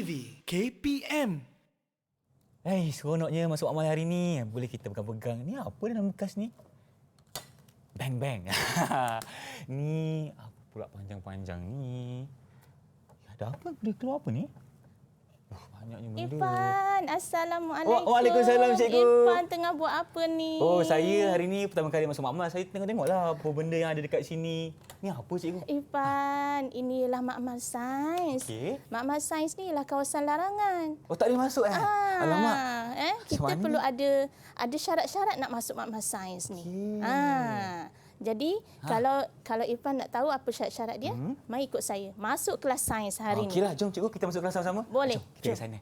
TV KPM. Seronoknya masuk amal hari ni. Boleh kita pegang-pegang. Ni apa dalam bekas ni? Bang bang. Ni apa pula panjang-panjang ni? Ada apa? Boleh keluar apa ni? Banyaknya benda. Irfan, Assalamualaikum. Waalaikumsalam, cikgu. Irfan tengah buat apa ni? Saya hari ni pertama kali masuk makmal. Saya tengok-tengoklah apa benda yang ada dekat sini. Ni apa, cikgu? Irfan, inilah makmal sains. Okey. Makmal sains ni ialah kawasan larangan. Tak boleh masuk Alamak. Kita perlu ada syarat-syarat nak masuk makmal sains ni. Okey. Jadi kalau Irfan nak tahu apa syarat-syarat dia, mari ikut saya. Masuk kelas sains hari ni. Okeylah, jom cikgu kita masuk kelas sama-sama. Boleh. Jom, kita ke sana.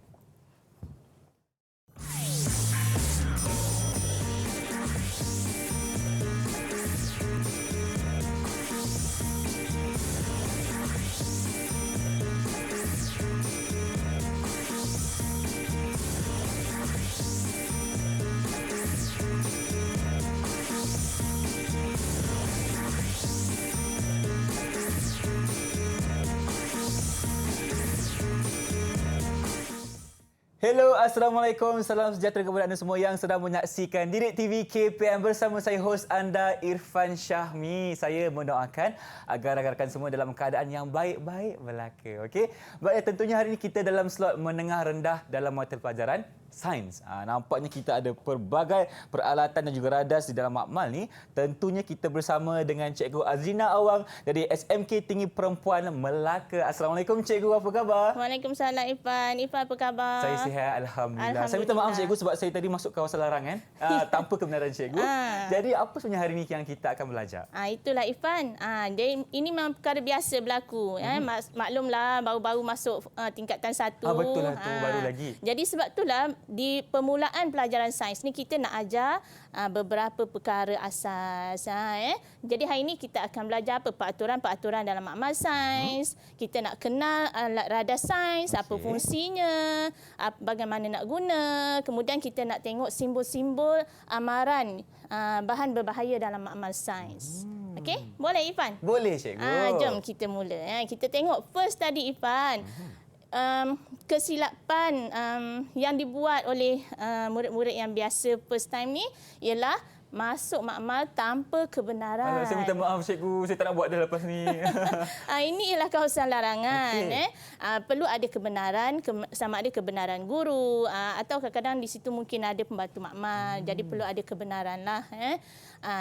Hello, Assalamualaikum. Salam sejahtera kepada anda semua yang sedang menyaksikan Didik TV KPM bersama saya, hos anda Irfan Syahmi. Saya mendoakan agar rakan-rakan semua dalam keadaan yang baik-baik belaka. Okey. Baik, tentunya hari ini kita dalam slot menengah rendah dalam mata pelajaran sains. Nampaknya kita ada pelbagai peralatan dan juga radas di dalam makmal ni. Tentunya kita bersama dengan Cikgu Azrina Awang dari SMK Tinggi Perempuan Melaka. Assalamualaikum Cikgu, apa khabar? Waalaikumsalam Irfan. Irfan apa khabar? Saya sihat, Alhamdulillah. Saya minta maaf Cikgu sebab saya tadi masuk kawasan larangan tanpa kebenaran Cikgu. Jadi apa sebenarnya hari ini yang kita akan belajar? Itulah Irfan. Ini memang perkara biasa berlaku. Maklumlah baru-baru masuk tingkatan 1. Betul lah tu, baru lagi. Jadi sebab itulah di permulaan pelajaran sains ni kita nak ajar beberapa perkara asas. Jadi hari ini kita akan belajar apa peraturan-peraturan dalam makmal sains. Kita nak kenal alat radar sains, apa fungsinya, bagaimana nak guna. Kemudian kita nak tengok simbol-simbol amaran bahan berbahaya dalam makmal sains. Okey, boleh Irfan? Boleh Cikgu. Jom kita mula. Kita tengok first tadi Irfan. Kesilapan yang dibuat oleh murid-murid yang biasa first time ni ialah masuk makmal tanpa kebenaran. Saya minta maaf Cikgu, saya tak nak buat dah lepas ni. Ini ialah kawasan larangan. Perlu ada kebenaran, sama ada kebenaran guru atau kadang-kadang di situ mungkin ada pembantu makmal. Jadi perlu ada kebenaran lah.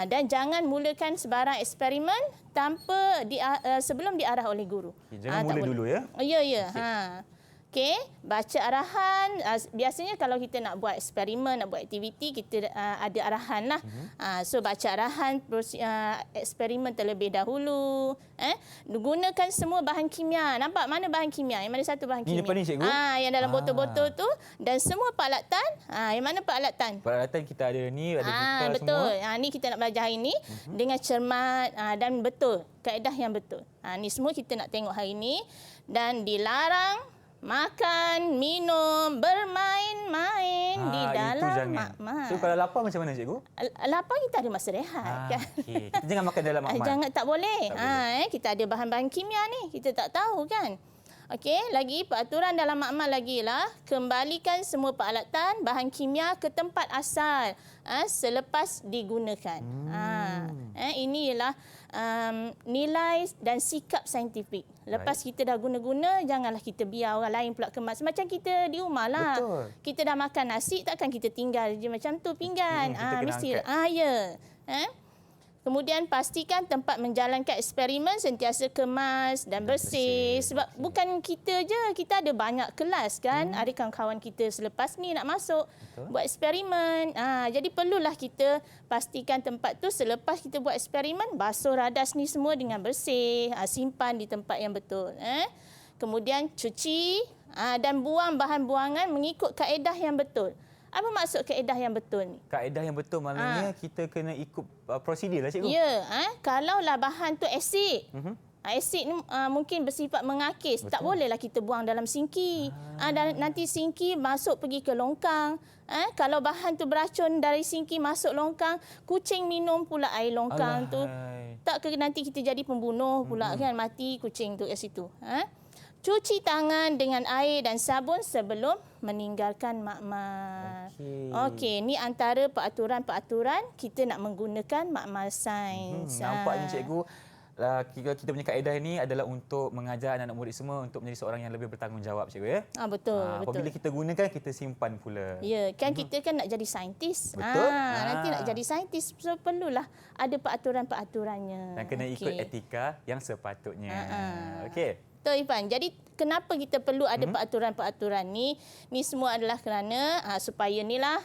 Dan jangan mulakan sebarang eksperimen tanpa sebelum diarah oleh guru. Jangan mula dulu ya. Ya. Okey, baca arahan. Biasanya kalau kita nak buat eksperimen, nak buat aktiviti, kita ada arahan lah. So baca arahan, eksperimen terlebih dahulu. Gunakan semua bahan kimia. Nampak mana bahan kimia? Yang mana satu bahan kimia? Ini depan ni Cikgu. Yang dalam botol-botol tu. Dan semua peralatan. Yang mana peralatan? Peralatan kita ada ni, ada buka betul. semua. Ni kita nak belajar hari ni dengan cermat dan betul. Kaedah yang betul. Ni semua kita nak tengok hari ni. Dan dilarang makan, minum, bermain-main di dalam makmal. So kalau lapar macam mana Cikgu? Lapar kita ada masa rehat. Kan? Okay. Kita jangan makan dalam makmal. Tak boleh. Kita ada bahan-bahan kimia ni. Kita tak tahu kan. Okey, lagi peraturan dalam makmal lagi lah. Kembalikan semua peralatan, bahan kimia ke tempat asal selepas digunakan. Ini ialah nilai dan sikap saintifik. Lepas kita dah guna-guna, janganlah kita biar orang lain pula kemas. Macam kita di rumah lah. Betul. Kita dah makan nasi, takkan kita tinggal je macam tu pinggan. Mesti. Ya. Kemudian pastikan tempat menjalankan eksperimen sentiasa kemas dan bersih. Sebab bukan kita je, kita ada banyak kelas kan. Ada kawan-kawan kita selepas ni nak masuk buat eksperimen. Jadi perlulah kita pastikan tempat tu selepas kita buat eksperimen, basuh radas ni semua dengan bersih, simpan di tempat yang betul. Kemudian cuci dan buang bahan buangan mengikut kaedah yang betul. Apa maksud kaedah yang betul ni? Kaedah yang betul maknanya kita kena ikut prosedur lah Cikgu. Ya, kalaulah bahan tu asid. Asid ni mungkin bersifat mengakis. Betul. Tak bolehlah kita buang dalam sinki. Dan nanti sinki masuk pergi ke longkang. Kalau bahan tu beracun dari sinki masuk longkang, kucing minum pula air longkang tu. Tak ke nanti kita jadi pembunuh pula kan, mati kucing tu kat situ. Cuci tangan dengan air dan sabun sebelum meninggalkan makmal. Okey, ni antara peraturan-peraturan kita nak menggunakan makmal sains. Nampaknya cikgu, kita punya kaedah ini adalah untuk mengajar anak-anak murid semua untuk menjadi seorang yang lebih bertanggungjawab, cikgu ya. Betul, betul. Apabila kita gunakan, kita simpan pula. Ya, kan kita kan nak jadi saintis. Betul. Nanti nak jadi saintis, so perlulah ada peraturan-peraturannya. Dan kena ikut etika yang sepatutnya. Okey. Betul, Irfan. Jadi kenapa kita perlu ada peraturan-peraturan ni? Ni semua adalah kerana supaya nilah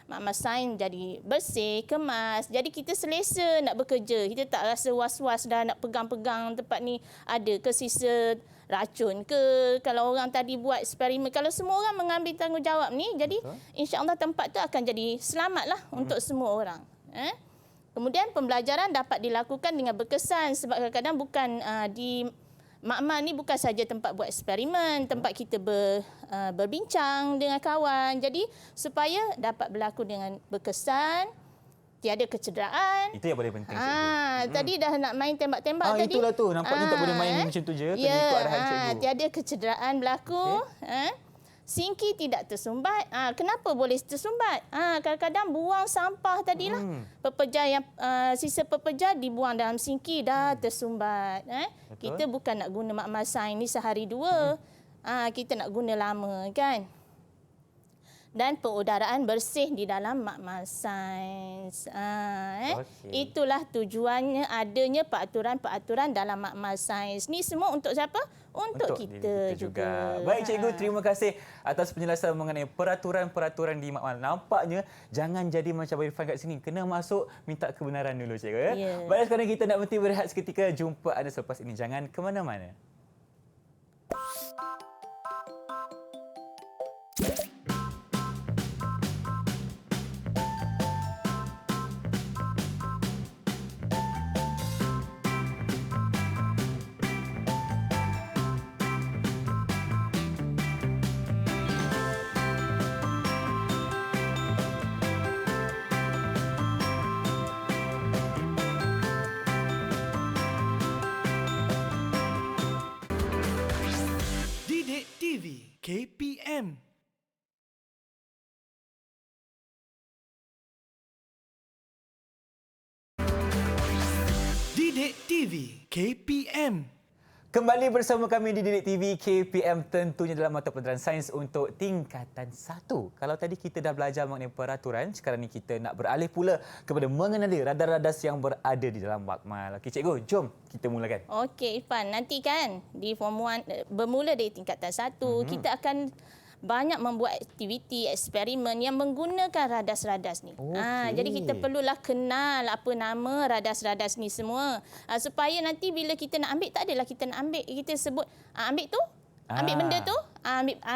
makmal sains jadi bersih, kemas. Jadi kita selesa nak bekerja. Kita tak rasa was-was dah nak pegang-pegang tempat ni ada ke sisa racun ke. Kalau orang tadi buat eksperimen, kalau semua orang mengambil tanggungjawab ni, jadi insya-Allah tempat tu akan jadi selamatlah untuk semua orang. Kemudian pembelajaran dapat dilakukan dengan berkesan sebab kadang-kadang bukan di makmal ni bukan saja tempat buat eksperimen, tempat kita berbincang dengan kawan. Jadi supaya dapat berlaku dengan berkesan, tiada kecederaan. Itu yang paling penting. Tadi dah nak main tembak-tembak tadi. Itulah tu. Nampaknya tak boleh main macam tu je. Kena ikut arahan cikgu. Tiada kecederaan berlaku. Sinki tidak tersumbat. Kenapa boleh tersumbat? Kadang-kadang buang sampah tadilah. Pepeja yang sisa pepeja dibuang dalam sinki dah tersumbat. Kita bukan nak guna makmal sains ni sehari dua. Kita nak guna lama kan. Dan perudaraan bersih di dalam makmal sains. Itulah tujuannya adanya peraturan-peraturan dalam makmal sains. Ni semua untuk siapa? Untuk kita juga. Baik cikgu, terima kasih atas penjelasan mengenai peraturan-peraturan di makmal. Nampaknya jangan jadi macam Irfan kat sini. Kena masuk minta kebenaran dulu cikgu ya. Baik, sekarang kita nak berhenti berehat seketika. Jumpa anda selepas ini. Jangan ke mana-mana. Didik TV KPM. Didik TV KPM. Kembali bersama kami di Didik TV KPM, tentunya dalam mata pelajaran sains untuk tingkatan 1. Kalau tadi kita dah belajar mengenai peraturan, sekarang ni kita nak beralih pula kepada mengenali radar-radar yang berada di dalam makmal. Okey cikgu, jom kita mulakan. Okey Irfan, nanti kan di Form 1 bermula dari tingkatan 1, kita akan banyak membuat aktiviti, eksperimen yang menggunakan radas-radas ni. Jadi kita perlulah kenal apa nama radas-radas ni semua. Supaya nanti bila kita nak ambil, tak adalah kita nak ambil, kita sebut ambil tu, ambil benda tu,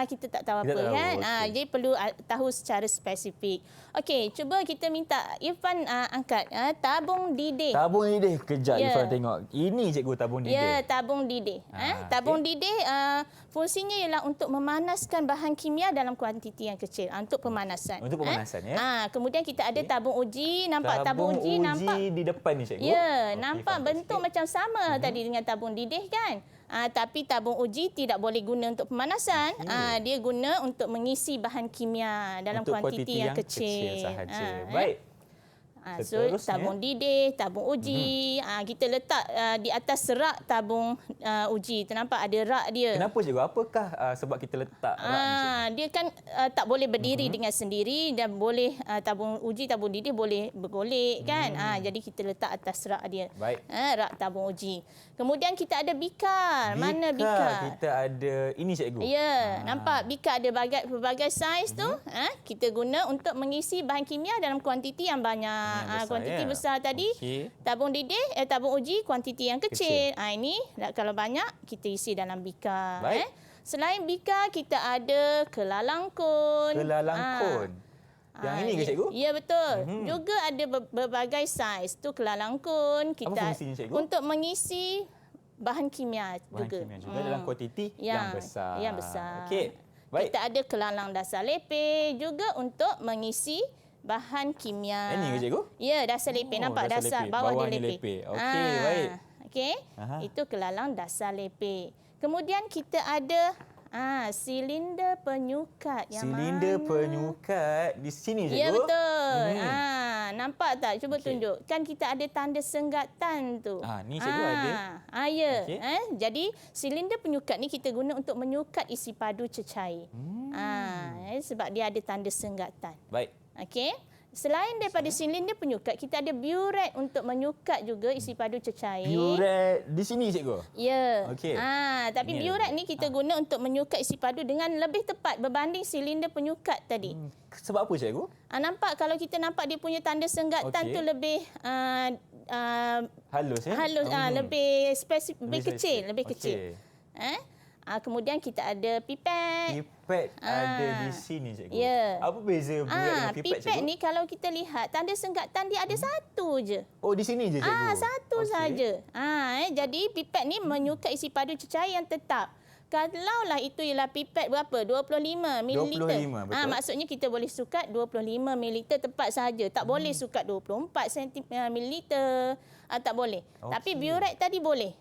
kita tak tahu apa kan. Jadi perlu tahu secara spesifik. Okey, cuba kita minta Irfan angkat tabung didih. Tabung didih, kejap Irfan tengok. Ini cikgu tabung didih. Ya, tabung didih. Tabung didih fungsinya ialah untuk memanaskan bahan kimia dalam kuantiti yang kecil, untuk pemanasan. Untuk pemanasan ya. Kemudian kita ada tabung uji, nampak tabung uji nampak di depan ni cikgu. Ya, nampak bentuk macam sama tadi dengan tabung didih kan. Tapi tabung uji tidak boleh guna untuk pemanasan. Dia guna untuk mengisi bahan kimia dalam kuantiti yang kecil sahaja. Baik. So tabung didih, tabung uji, kita letak di atas rak tabung uji. Ternampak ada rak dia. Kenapa cikgu? Apakah sebab kita letak rak ni? Dia kan tak boleh berdiri dengan sendiri dan boleh tabung uji, tabung didih boleh bergolek kan. Jadi kita letak atas rak dia. Baik. Rak tabung uji. Kemudian kita ada bikar. Mana bikar? Kita ada ini cikgu. Ya, nampak bikar ada pelbagai saiz tu. Kita guna untuk mengisi bahan kimia dalam kuantiti yang banyak. Kuantiti besar tadi, tabung didih, tabung uji kuantiti yang kecil. Ini kalau banyak kita isi dalam bikar. Selain bikar kita ada kelalang kun. Kelalang kun. Yang ini ke cikgu? Ya betul. Juga ada berbagai saiz. Tu kelalang kun. Kita apa fungsinya cikgu? Untuk mengisi bahan kimia juga. Bahan kimia juga dalam kuantiti yang besar. Yang besar. Okey. Baik. Kita ada kelalang dasar lepeh juga untuk mengisi bahan kimia. Ini ke cikgu? Ya, dasar lepeh. Nampak dasar bawah dia lepeh. Okey, baik. Okey. Itu kelalang dasar lepeh. Kemudian kita ada silinder penyukat yang Silinder mana? penyukat di sini, cikgu. Ya, betul. Hmm. Nampak tak? Cuba Okey. tunjuk. Kan kita ada tanda senggatan tu. Ni cikgu ada. Ya. Okey. Jadi silinder penyukat ni kita guna untuk menyukat isi padu cecair. Sebab dia ada tanda senggatan. Baik. Okey. Selain daripada silinder penyukat, kita ada biuret untuk menyukat juga isi padu cecair. Biuret di sini, cikgu. Ya. Okey. Tapi Ini biuret ada. ni kita guna untuk menyukat isi padu dengan lebih tepat berbanding silinder penyukat tadi. Sebab apa, cikgu? Nampak kalau kita nampak dia punya tanda senggatan Okey. tu lebih Halus, ya? halus, lebih spesifik, lebih kecil, spesifik. lebih kecil. Kemudian kita ada pipet. Pipet ada di sini, cikgu. Ya. Apa beza biuret dengan pipet, Pipet cikgu? ni kalau kita lihat tanda senggatan dia ada satu je. Oh, di sini je, cikgu. Satu Okey. saja. Jadi pipet ni menyukat isi padu cecair yang tetap. Kalaulah itu ialah pipet berapa? 25 ml. 25, betul. Maksudnya kita boleh sukat 25 ml tepat sahaja. Tak boleh sukat 24 ml. Tak boleh. Okey. Tapi biuret tadi boleh.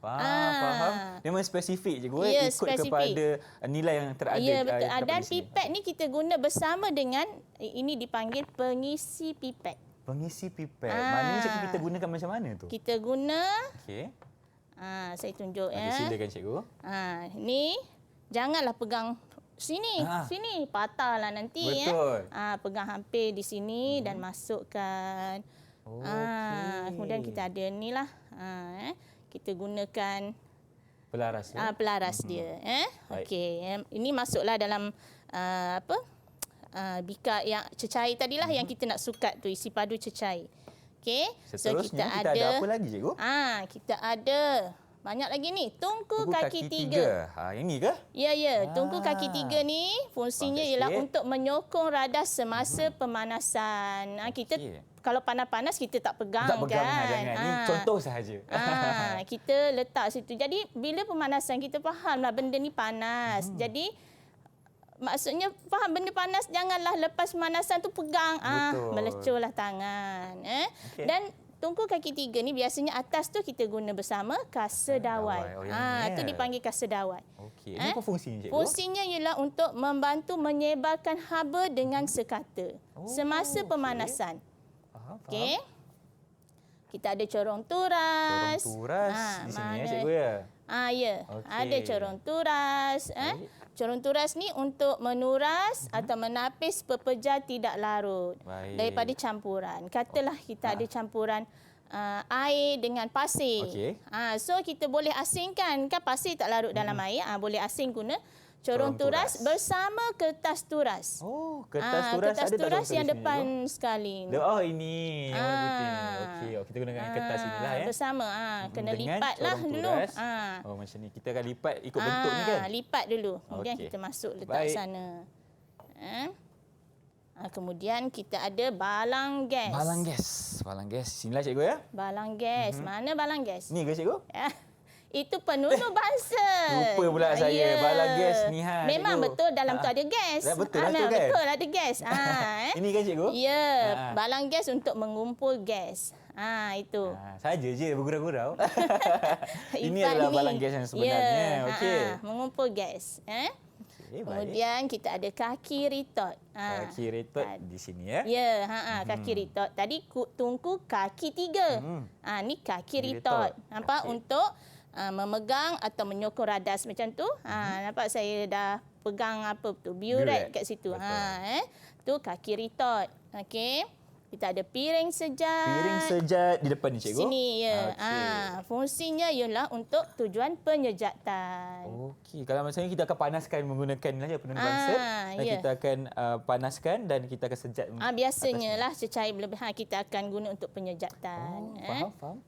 Faham. Memang spesifik, cikgu. Ya, Ikut spesifik. kepada nilai yang terada. Ya, betul. terdapat Dan di sini. pipet ni kita guna bersama dengan, ini dipanggil pengisi pipet. Pengisi pipet. Maknanya, cikgu, kita gunakan macam mana tu? Kita guna, Okey. saya tunjuk Okey, silakan, cikgu. Ni janganlah pegang sini, sini patahlah nanti Betul. pegang hampir di sini dan masukkan. Kemudian kita ada ni lah. Kita gunakan Pelaras, ya? pelaras dia. Baik. Okey, ini masuklah dalam bika yang cecair tadilah yang kita nak sukat tu, isi padu cecair. Okey. Seterusnya, kita ada apa lagi, cikgu? Kita ada banyak lagi ni. Tungku kaki tiga. Yang ni ke? Ya. Tungku kaki tiga ni fungsinya Bangkit ialah sikit. untuk menyokong radas semasa pemanasan. Kita kalau panas-panas kita tak pegang, Tak pegang, kan. jangan. Ini contoh sahaja. Kita letak situ. Jadi bila pemanasan kita fahamlah benda ni panas. Jadi maksudnya faham benda panas, janganlah lepas pemanasan tu pegang. Betul. Melecurlah tangan. Okey. Dan tungku kaki tiga ni biasanya atas tu kita guna bersama kasa dawai. Oh, yang ni, Itu dipanggil kasa dawai. Okey. Ini apa fungsinya, cikgu? Fungsinya ialah untuk membantu menyebarkan haba dengan sekata semasa pemanasan. Faham. Okey. Kita ada corong turas. Corong turas di sini, ya, cikgu, ya? Ya. Okey. Ada corong turas. Corong turas ni untuk menuras atau menapis pepejar tidak larut Baik. daripada campuran. Katalah kita ada campuran air dengan pasir. Okey. So kita boleh asingkan, kan pasir tak larut dalam air. Boleh asing guna corong turas bersama kertas turas. Oh, kertas turas kertas ada tak turas doktor yang di sini, depan cikgu? sekali. Oh, ini yang warna putih ni. Okey, kita gunakan kertas inilah, ya. Bersama. Kena Dengan lipatlah corong dulu. turas. Oh, macam ni. Kita akan lipat ikut bentuk ni, kan? Lipat dulu. Kemudian Okey. kita masuk letak Baik. sana. Kemudian kita ada balang gas. Balang gas. Balang gas. Sinilah, cikgu, ya? Balang gas. Mana balang gas? Ni ke, cikgu? Itu penunuh bangsa. Lupa pula saya. Balang gas ni, Memang cikgu. betul dalam tu ada gas. Betul lah tu, memang kan? betul ada gas. Ini kan, cikgu? Ya, balang gas untuk mengumpul gas. Itu. Saja je bergurau-gurau. Ini Ifan adalah ni. balang gas yang sebenarnya. Ya, Okey. Mengumpul gas. Okey, baik. Kemudian kita ada kaki ritot. Kaki retot di sini, ya? Ya, kaki ritot. Tadi tungku kaki tiga. Ni kaki Kaki ritot. ritot. Nampak? Okey. Untuk memegang atau menyokong radas macam tu. Nampak saya dah pegang apa tu? Biuret Biuret. kat situ. Betul. Tu kaki ritot. Okey. Kita ada piring sejat. Piring sejat di depan ni, cikgu? Sini, ya. Okey. Fungsinya ialah untuk tujuan penyejatan. Okey, kalau macam ni kita akan panaskan menggunakan ni penunuh bangsa dan ya. kita akan panaskan dan kita akan sejat. Biasanya lah cecair berlebihan kita akan guna untuk penyejatan. Faham.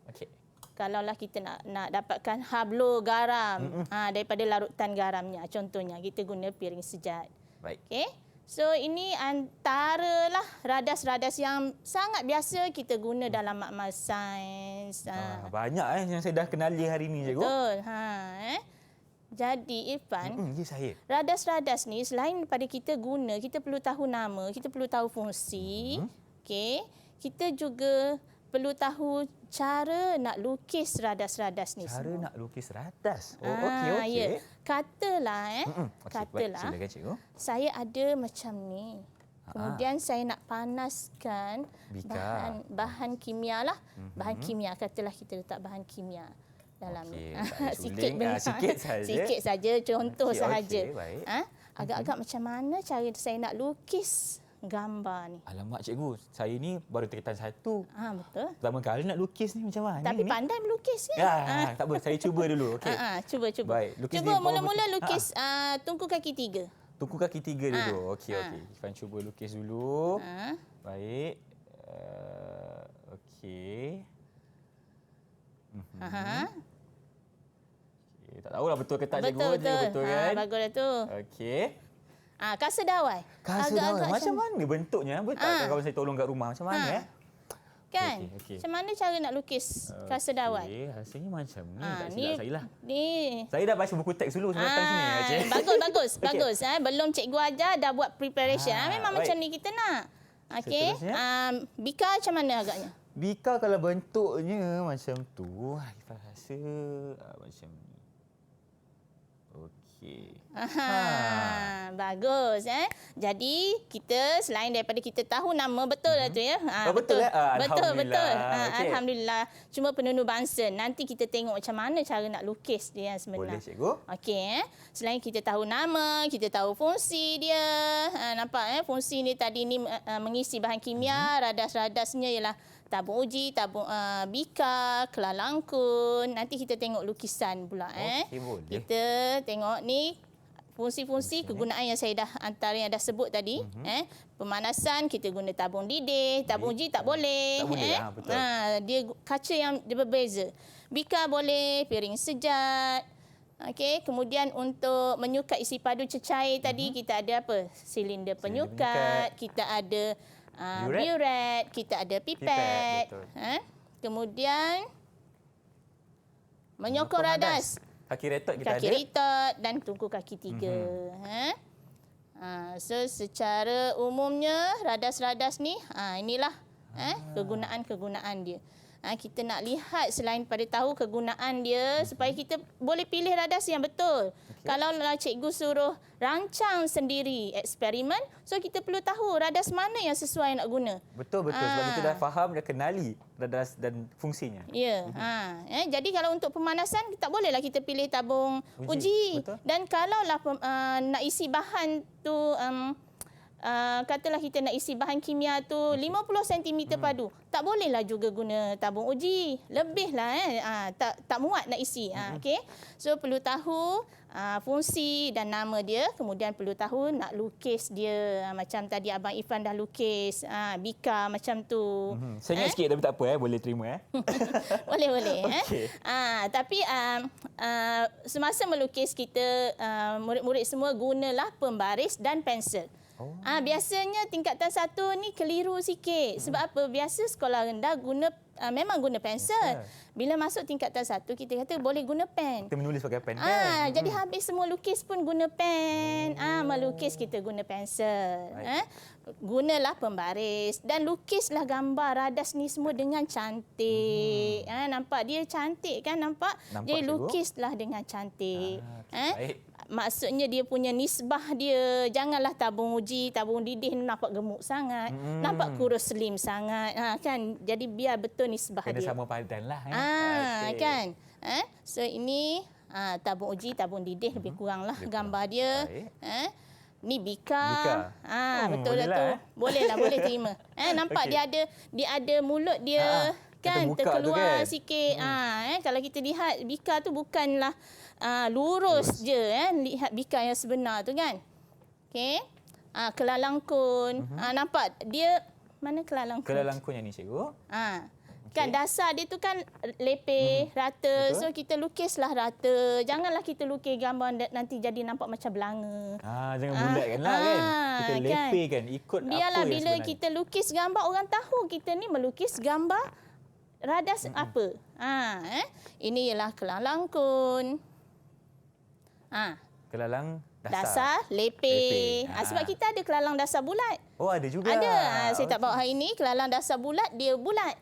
Okey. Kalaulah kita nak dapatkan hablo garam daripada larutan garamnya, contohnya kita guna piring sejat. Baik. Okey. So ini antaralah radas-radas yang sangat biasa kita guna dalam makmal sains. Banyak yang saya dah kenali hari ni, cikgu. Betul. Jadi Irfan, Ya, saya. radas-radas ni selain daripada kita guna, kita perlu tahu nama, kita perlu tahu fungsi. Okey. Kita juga perlu tahu cara nak lukis radas-radas ni Cara semua. nak lukis radas. Oh, okey. Ya. Katalah Okey, katalah baik, silakan cikgu. saya ada macam ni. Kemudian saya nak panaskan Bika. bahan kimia lah. Bahan kimia, katalah kita letak bahan kimia dalam Okey, ni. tak payah sikit suling. benar. Sikit saja. Sikit saja, contoh Okey, sahaja. baik. Agak-agak macam mana cara saya nak lukis gambar ni. Alamak cikgu, saya ni baru tingkatan 1. Betul. Pertama kali nak lukis ni macam mana Tapi ni? pandai melukis kan? Ya, tak apa, saya cuba dulu. Okey. Cuba. Baik, lukis Cuba di bawah mula-mula betul. lukis tungku kaki 3. Tungku kaki 3 dulu. Okey. Irfan cuba lukis dulu. Baik. Okey. Okey, tak tahulah betul ke tak cikgu. Betul kan? Baguslah tu. Okey. Kasa dawai. Kasa dawai. Macam mana bentuknya? Boleh tak kawan saya tolong kat rumah? Macam mana? Kan? Okey. Macam mana cara nak lukis kasa dawai? Okey, rasanya macam ni. Tak silap saya lah. Ni. Saya dah baca buku teks dulu sebelum datang sini. Okey. Bagus. Okey. Bagus. Belum cikgu ajar dah buat preparation. Memang baik. macam ni kita nak. Okey. Seterusnya? Bika macam mana agaknya? Bika kalau bentuknya macam tu, Irfan rasa macam ni. Okey. Bagus. Jadi kita selain daripada kita tahu nama betul lah tu ya. Betul. Betul. Okey. Alhamdulillah. Cuma penunu bangsa. Nanti kita tengok macam mana cara nak lukis dia yang sebenar. Boleh cikgu. Okey. Selain kita tahu nama, kita tahu fungsi dia. Nampak fungsi ni tadi ni mengisi bahan kimia, radas-radasnya ialah tabung uji, tabung bika, kelalangkun. Nanti kita tengok lukisan pula. Okey, boleh. Kita tengok ni fungsi-fungsi kegunaan yang saya dah antara yang dah sebut tadi. Pemanasan kita guna tabung didih, tabung uji tak boleh. Tak boleh, betul. Dia kaca yang dia berbeza. Bika boleh, piring sejat. Okey, kemudian untuk menyukat isi padu cecair tadi kita ada apa? Silinder penyukat, kita ada buret, kita ada pipet. Kemudian menyokong radas. Kaki retot kita kaki ada. retot dan tungku kaki 3. So secara umumnya radas-radas ni inilah kegunaan-kegunaan dia. Kita nak lihat selain pada tahu kegunaan dia supaya kita boleh pilih radas yang betul. Kalau cikgu suruh rancang sendiri eksperimen, so kita perlu tahu radas mana yang sesuai nak guna. Betul. Sebab kita dah faham, dah kenali radas dan fungsinya. Ya. Jadi kalau untuk pemanasan, tak bolehlah kita pilih tabung uji. Betul. Dan kalaulah nak isi bahan tu, katalah kita nak isi bahan kimia tu 50 cm padu, tak bolehlah juga guna tabung uji. Lebihlah tak muat nak isi. Okey. So perlu tahu fungsi dan nama dia, kemudian perlu tahu nak lukis dia. Macam tadi abang Irfan dah lukis bika macam tu. Saya ingat sikit tapi tak apa boleh terima Boleh. Okey. Tapi semasa melukis kita murid-murid semua gunalah pembaris dan pensel. Biasanya tingkatan 1 ni keliru sikit. Sebab apa? Biasa sekolah rendah memang guna pensel. Bila masuk tingkatan 1 kita kata boleh guna pen. Kita menulis pakai pen kan. Jadi habis semua lukis pun guna pen. Melukis kita guna pensel. Gunalah pembaris dan lukislah gambar radas ni semua dengan cantik. Nampak dia cantik kan? Nampak dia lukislah dengan cantik. Baik. Maksudnya dia punya nisbah dia. Janganlah tabung uji, tabung didih nampak gemuk sangat. Nampak kurus slim sangat. Kan? Jadi biar betul nisbah Kena dia. sama padan lah. Kan? So ini tabung uji, tabung didih lebih kuranglah gambar dia. Ni bika. Betul dah tu. Bolehlah, boleh terima. Nampak dia ada mulut dia. Kan terkeluar sikit. Kalau kita lihat bika tu bukanlah lurus je. Lihat bika yang sebenar tu kan. Okey. Kelalangkun. Nampak dia mana kelalangkun? Kelalangkun yang ni cikgu. Kan dasar dia tu kan lepeh, rata. Betul. So kita lukislah rata. Janganlah kita lukis gambar nanti jadi nampak macam belanga. Jangan bulatkan lah kan. Kita lepeh kan. Ikut biarlah apa yang bila sebenarnya. kita lukis gambar, orang tahu kita ni melukis gambar radas apa. Ini ialah kelalangkun. Kelalang Dasar lepeh. Sebab kita ada kelalang dasar bulat. Oh, ada juga. Ada. Saya tak bawa hari ini. Kelalang dasar bulat, dia bulat.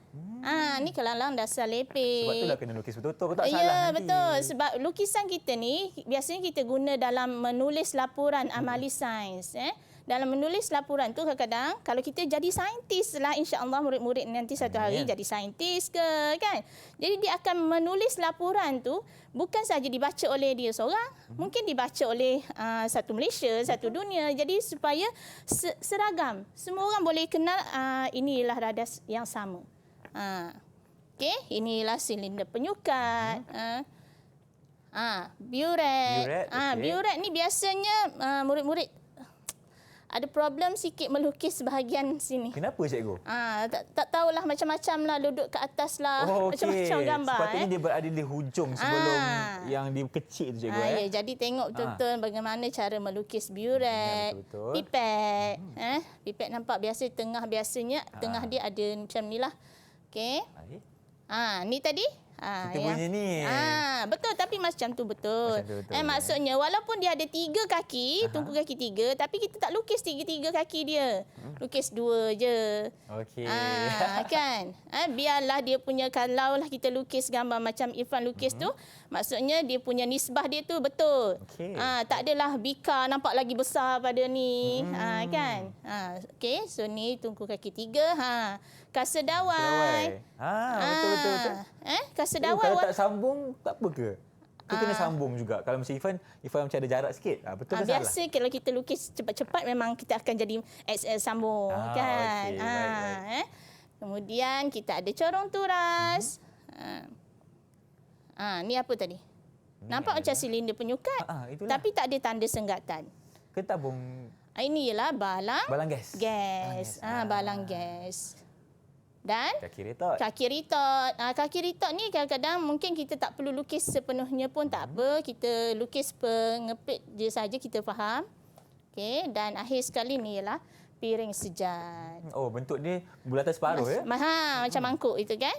Ni kelalang dasar lepit. Sebab itulah kena lukis betul-betul. Kau tak salah Ya, nanti. betul. Sebab lukisan kita ni biasanya kita guna dalam menulis laporan amali sains. Dalam menulis laporan tu kadang-kadang kalau kita jadi saintis lah, insya-Allah murid-murid nanti satu hari jadi saintis ke kan. Jadi dia akan menulis laporan tu bukan saja dibaca oleh dia seorang, mungkin dibaca oleh satu Malaysia, satu dunia. Jadi supaya seragam. Semua orang boleh kenal inilah radas yang sama. Okey, inilah silinder penyukat. Buret. Buret ni biasanya murid-murid ada problem sikit melukis bahagian sini. Kenapa cikgu? Tak tahulah, macam-macam lah, duduk ke atas lah, macam-macam gambar. Sepatutnya dia berada di hujung sebelum yang dia kecil tu cikgu. Ya, jadi tengok betul-betul bagaimana cara melukis buret, betul-betul. pipet. Pipet nampak biasa tengah, biasanya tengah dia ada macam ni lah. Okey. Ni tadi. Kita punya ni. Betul, tapi macam tu betul. Maksudnya walaupun dia ada 3 kaki, tungku kaki 3, tapi kita tak lukis 3 kaki dia. Lukis 2 je. Okey. Kan? Biarlah dia punya, kalau lah kita lukis gambar macam Irfan lukis tu, maksudnya dia punya nisbah dia tu betul. Okey. Tak adalah bika nampak lagi besar pada ni. Kan? Okey, so ni tungku kaki 3. Kasa dawai. Betul. Kasa dawai. Kalau tak sambung, tak apa ke? Tu kena sambung juga. Kalau macam Irfan macam ada jarak sikit. Betul ke salah? Biasa kalau kita lukis cepat-cepat memang kita akan jadi XL sambung. Kan? Okey, baik. Kemudian kita ada corong turas. Ni apa tadi? Nampak macam silinder penyukat. Itulah. Tapi tak ada tanda senggatan. Ketabung. Ini ialah balang gas. Balang gas. Dan Kaki retot. Kaki retot ni kadang-kadang mungkin kita tak perlu lukis sepenuhnya pun tak apa. Kita lukis pengepit je saja, kita faham. Okey, dan akhir sekali ni ialah piring sejat. Bentuk dia bulatan separuh ya? Macam mangkuk itu kan.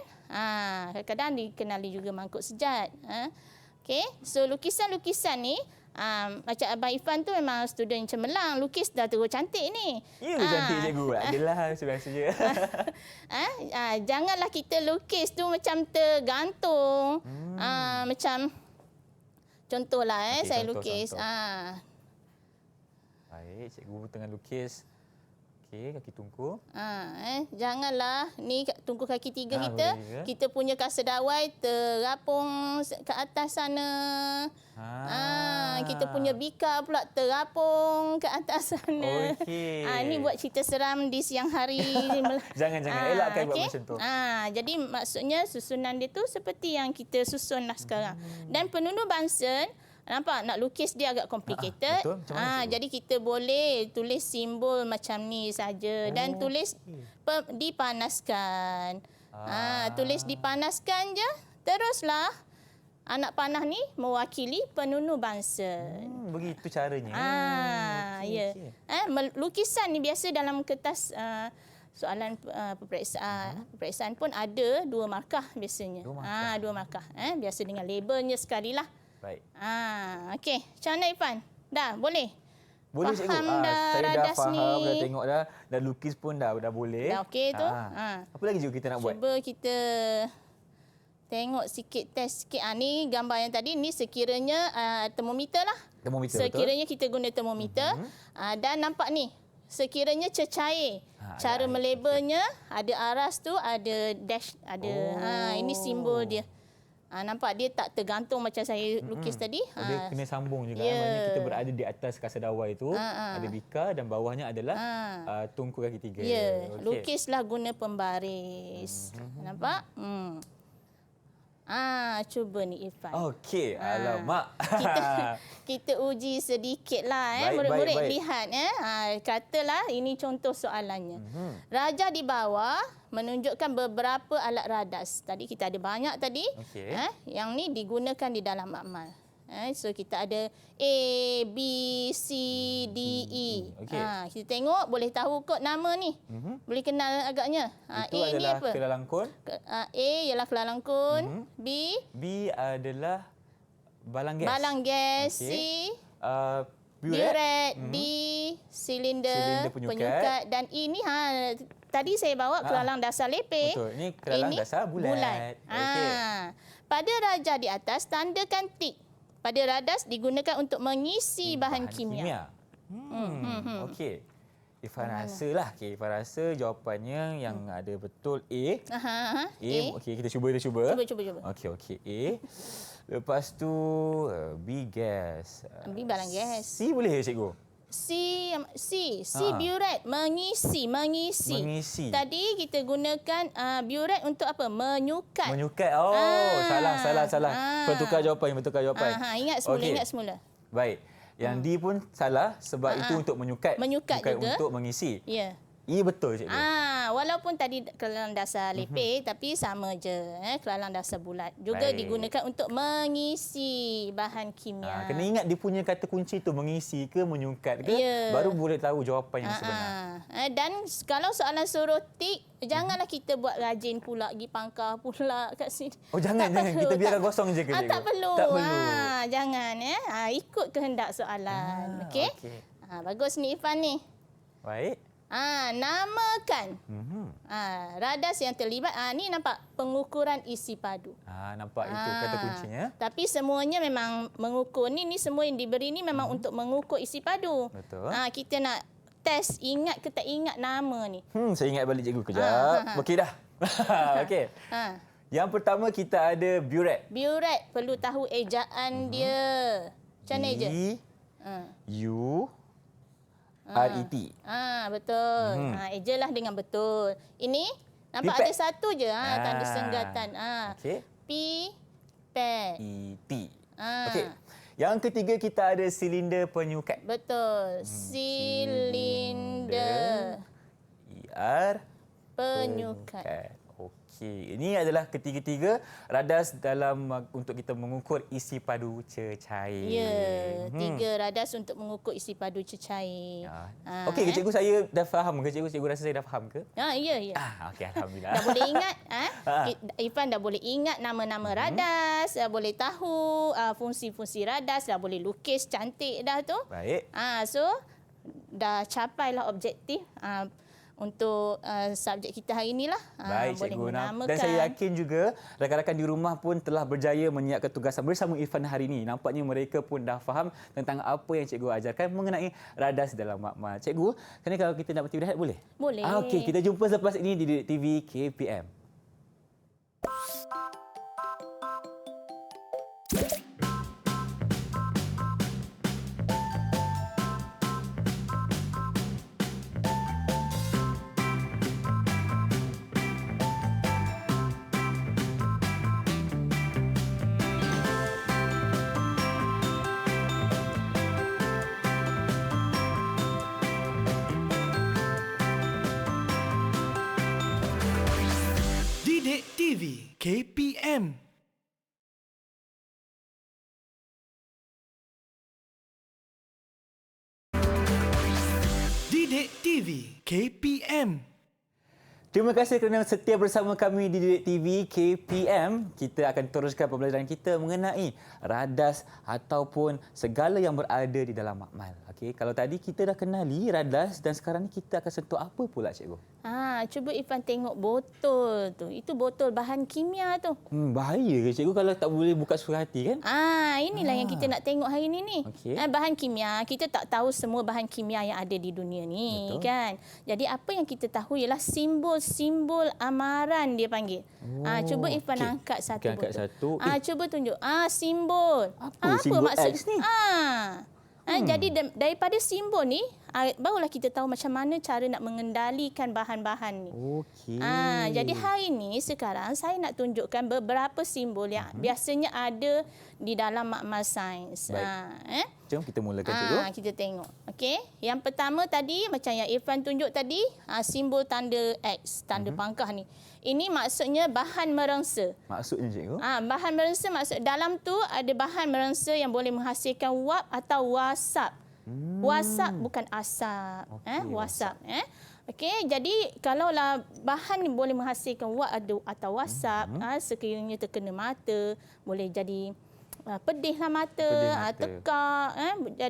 Kadang-kadang dikenali juga mangkuk sejat. Okey, so lukisan-lukisan ni macam Abang Irfan tu memang student cemerlang, lukis dah terus cantik ni. Ya, cantik cikgu. Adalah biasa je. Janganlah kita lukis tu macam tergantung. Macam contohlah saya lukis. Baik, cikgu tengah lukis. Okey, kaki tungku. Janganlah ni tungku kaki 3 kita. Kita punya kasa dawai terapung ke atas sana. Kita punya bika pula terapung ke atas sana. Okey. Ni buat cerita seram di siang hari. Jangan elakkan buat macam tu. Jadi maksudnya susunan dia tu seperti yang kita susun lah sekarang. Dan penunu Bunsen, nampak nak lukis dia agak complicated. Betul. Macam mana, jadi kita boleh tulis simbol macam ni saja dan tulis dipanaskan. Tulis dipanaskan je. Teruslah anak panah ni mewakili penunu Bunsen. Begitu caranya. Ya. Lukisan ni biasa dalam kertas soalan peperiksaan pun ada 2 markah biasanya. 2 markah. Biasa dengan labelnya sekali lah. Baik. Okey. Macam mana Irfan? Dah boleh? Boleh cikgu. Faham dah Saya dah radas faham, ni. dah tengok dah. Dah lukis pun dah boleh. Dah okey tu? Apa lagi cikgu kita nak buat? Cuba kita tengok sikit, test sikit. Ni gambar yang tadi ni sekiranya termometer lah. Termometer, sekiranya kita guna termometer. Dan nampak ni, sekiranya cecair. Cara melabelnya ada aras tu, ada dash, ada. Ini simbol dia. Nampak dia tak tergantung macam saya lukis tadi. Dia kena sambung juga. Maksudnya kita berada di atas kasa dawai itu. Ada bika dan bawahnya adalah tungku kaki 3. Ya, lukislah guna pembaris. Nampak? Cuba ni Irfan. Okey, alamak. Kita uji sedikitlah Baik, murid-murid baik. lihat katalah ini contoh soalannya. Raja di bawah menunjukkan beberapa alat radas. Tadi kita ada banyak tadi. Okey. Yang ni digunakan di dalam makmal. So kita ada A, B, C, D, E. Okey. Kita tengok boleh tahu kot nama ni. Boleh kenal agaknya. Itu A ni adalah apa? kelalangkun. A ialah kelalangkun. B B adalah balang gas. balang gas. Okey. C Buret. buret. D silinder Silinder penyukat. dan E ni tadi saya bawa kelalang dasar lepeh. Betul. Ini kelalang dasar bulat. Okey. Pada rajah di atas, tandakan tik. Pada radas digunakan untuk mengisi bahan kimia. Okey. Irfan rasalah. Okey, Irfan rasa jawapannya yang ada betul A. A. Okey, kita cuba. Cuba. Okey, A. Lepas tu B gas. B barang gas. C boleh cikgu? C biuret mengisi. Tadi kita gunakan biuret untuk apa? Menyukat. Salah. Bertukar jawapan. Ingat semula. Baik. Yang D pun salah sebab itu untuk menyukat. Menyukat bukan juga. untuk mengisi. Ya. E betul cikgu. Walaupun tadi kelalang dasar lepeh tapi sama je, kelalang dasar bulat. Juga digunakan untuk mengisi bahan kimia. Kena ingat dia punya kata kunci tu mengisi ke menyukat ke, baru boleh tahu jawapan yang sebenar. Dan kalau soalan suruh tik, janganlah kita buat rajin pula pergi pangkah pula kat sini. Jangan. Kita biarkan kosong je ke cikgu? Tak perlu. Jangan ikut kehendak soalan. Okey. Bagus ni Irfan ni. Baik. Namakan radas yang terlibat. Ni nampak pengukuran isi padu. Nampak itu kata kuncinya. Tapi semuanya memang mengukur ni semua yang diberi ni memang untuk mengukur isi padu. Betul. Kita nak test ingat ke tak ingat nama ni. Saya ingat balik cikgu kejap. Okey dah. Okey. Yang pertama kita ada biuret. Biuret perlu tahu ejaan dia. Macam mana eja? U RET. Betul. Ejalah dengan betul. Ini nampak ada satu je tanda senggatan. Okey. Pipet. ET. Okey. Yang ketiga kita ada silinder penyukat. Betul. Silinder ER penyukat. Okey, ini adalah ketiga-tiga radas dalam untuk kita mengukur isi padu cecair. Ya, 3 radas untuk mengukur isi padu cecair. Okey, cikgu saya dah faham ke cikgu? Cikgu rasa saya dah faham ke? Ya. Okey, alhamdulillah. Dah boleh ingat Irfan dah boleh ingat nama-nama radas, dah boleh tahu fungsi-fungsi radas, dah boleh lukis cantik dah tu. Baik. So dah capailah objektif untuk subjek kita hari inilah. Baik, boleh cikgu. menamakan. Dan saya yakin juga rakan-rakan di rumah pun telah berjaya menyiapkan tugasan bersama Irfan hari ini. Nampaknya mereka pun dah faham tentang apa yang cikgu ajarkan mengenai radas dalam makmal. Cikgu, kalau kita nak berhenti rehat boleh? Boleh. Okey, kita jumpa selepas ini di Didik TV KPM. Didik TV KPM. Didik TV KPM. Terima kasih kerana setia bersama kami di Didik TV KPM. Kita akan teruskan pembelajaran kita mengenai radas ataupun segala yang berada di dalam makmal. Okey, kalau tadi kita dah kenali radas dan sekarang ni kita akan sentuh apa pula cikgu? Cuba Irfan tengok botol tu. Itu botol bahan kimia tu. Bahaya ke cikgu kalau tak boleh buka suara hati kan? Inilah yang kita nak tengok hari ini ni. Okey. Bahan kimia, kita tak tahu semua bahan kimia yang ada di dunia ni. Betul. Kan? Jadi apa yang kita tahu ialah simbol amaran dia panggil. Cuba Irfan angkat satu botol. Angkat satu. Cuba tunjuk. Simbol. Apa simbol maksud X ni? Jadi daripada simbol ni barulah kita tahu macam mana cara nak mengendalikan bahan-bahan ni. Okey. Jadi hari ni sekarang saya nak tunjukkan beberapa simbol yang biasanya ada di dalam makmal sains. Jom kita mulakan cikgu. Kita tengok. Okey. Yang pertama tadi macam yang Irfan tunjuk tadi, simbol tanda X, tanda pangkah ni. Ini maksudnya bahan merengsa. Maksudnya cikgu? Bahan merengsa maksud dalam tu ada bahan merengsa yang boleh menghasilkan wap atau wasap. Wasap bukan asap. Wasap. Okey, jadi kalaulah bahan ni boleh menghasilkan wap atau wasap, sekiranya terkena mata, boleh jadi pedihlah mata, Pedih mata. tekak,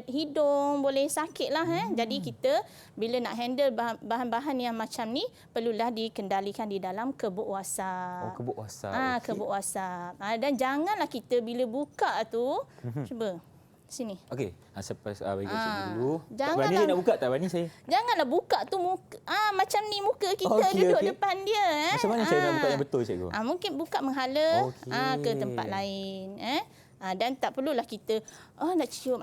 hidung boleh sakit lah. Jadi kita bila nak handle bahan-bahan yang macam ni perlulah dikendalikan di dalam kebuk wasap. Kebuk wasap. Kebuk wasap. Dan janganlah kita bila buka tu, cuba sini. Okey, selepas bagi cikgu dulu. Janganlah- Bani nak buka tak Bani saya? Janganlah buka tu muka macam ni muka kita duduk depan dia. Macam mana saya nak buka yang betul cikgu? Mungkin buka menghala Okey. ke tempat lain. Dan tak perlulah kita nak cium.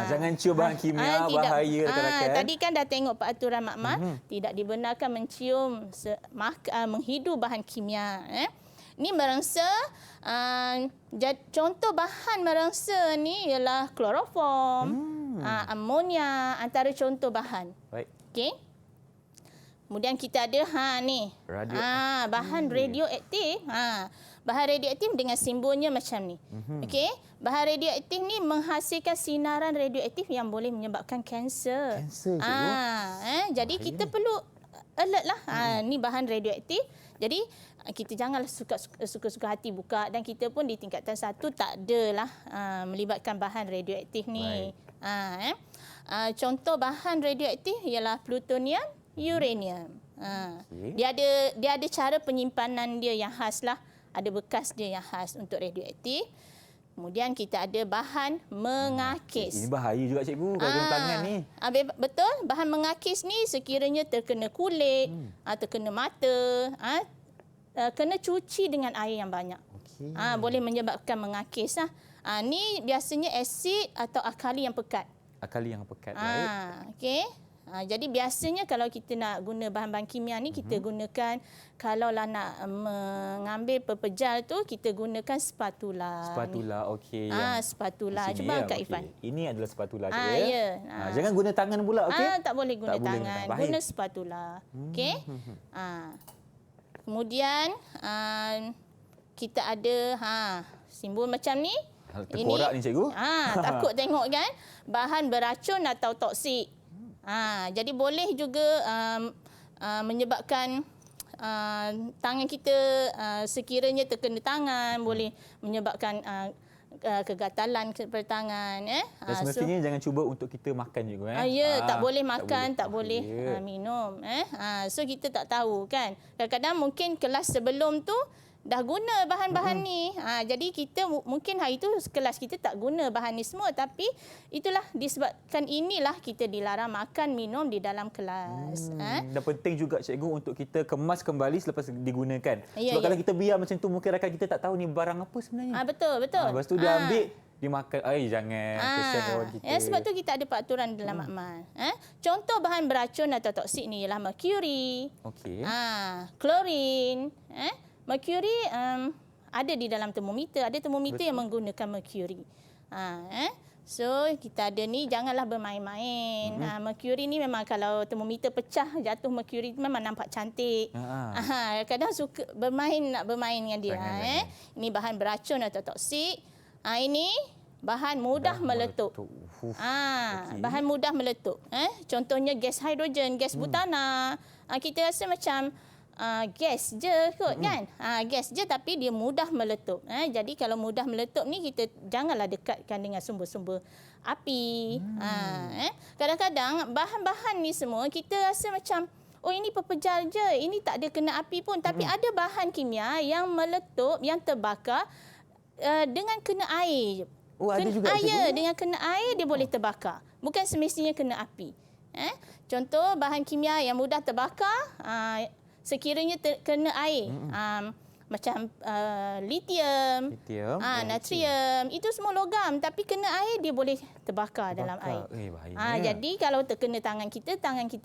Jangan cium bahan kimia, bahaya rakan-rakan. Tadi kan dah tengok peraturan makmal, tidak dibenarkan mencium, menghidu bahan kimia. Ni merengsa, contoh bahan merengsa ni ialah kloroform, amonia, antara contoh bahan. Baik. Okey. Kemudian kita ada ni. Bahan radioaktif. Bahan radioaktif dengan simbolnya macam ni. Okey. Bahan radioaktif ni menghasilkan sinaran radioaktif yang boleh menyebabkan kanser. Kanser, cikgu? Jadi kita perlu alert lah. Ni bahan radioaktif. Jadi kita janganlah suka-suka hati buka, dan kita pun di tingkatan 1 tak adalah melibatkan bahan radioaktif ni. Contoh bahan radioaktif ialah plutonium, uranium. Dia ada cara penyimpanan dia yang khas lah. Ada bekas dia yang khas untuk radioaktif. Kemudian kita ada bahan mengakis. Ini bahaya juga cikgu kalau guna tangan ni. Betul. Bahan mengakis ni sekiranya terkena kulit, terkena mata, kena cuci dengan air yang banyak. Okey. Boleh menyebabkan mengakis. Ni biasanya asid atau alkali yang pekat. Akali yang pekat. Baik. Okey. Jadi biasanya kalau kita nak guna bahan-bahan kimia ni, kita gunakan, kalaulah nak mengambil pepejal tu, kita gunakan spatula. Spatula, okey. Spatula. Di sini, Cuba angkat okey. Ifan. Ini adalah spatula cikgu Ya. Jangan guna tangan pula, okey? Tak boleh guna Tak boleh guna tangan. tangan. Guna spatula. Okey. Kemudian kita ada simbol macam ni. Terkorak ni cikgu. Takut tengok kan? Bahan beracun atau toksik. Jadi boleh juga menyebabkan tangan kita sekiranya terkena tangan, boleh menyebabkan kegatalan pada tangan. Dan semestinya jangan cuba untuk kita makan juga. Tak boleh makan, tak boleh minum. So kita tak tahu kan. Kadang-kadang mungkin kelas sebelum tu dah guna bahan-bahan ni. Jadi kita mungkin hari itu kelas kita tak guna bahan ni semua, tapi itulah disebabkan inilah kita dilarang makan minum di dalam kelas. Dan penting juga cikgu untuk kita kemas kembali selepas digunakan. Ya, Sebab kalau kita biar macam tu, mungkin rakan kita tak tahu ni barang apa sebenarnya. Betul. Lepas tu dia ambil, dia makan. Jangan. Kesian kawan kita. Sebab tu kita ada peraturan dalam makmal. Contoh bahan beracun atau toksik ni ialah merkuri, Okey. klorin. Merkuri ada di dalam termometer. Ada termometer yang menggunakan merkuri. So kita ada ni, janganlah bermain-main. Merkuri ni memang kalau termometer pecah, jatuh merkuri memang nampak cantik. Kadang suka nak bermain dengan dia. Ini bahan beracun atau toksik. Ini bahan mudah meletup. Bahan mudah meletup. Contohnya gas hidrogen, gas butana. Kita rasa macam gas je kot kan. Gas je tapi dia mudah meletup. Jadi kalau mudah meletup ni, kita janganlah dekatkan dengan sumber-sumber api. Kadang-kadang bahan-bahan ni semua kita rasa macam ini pepejal je, ini tak ada kena api pun. Tapi ada bahan kimia yang meletup, yang terbakar dengan kena air je. Ada juga Dengan kena air dia boleh terbakar. Bukan semestinya kena api. Contoh bahan kimia yang mudah terbakar, sekiranya kena air, macam lithium, natrium, itu semua logam, tapi kena air dia boleh terbakar dalam air. Jadi kalau terkena tangan kita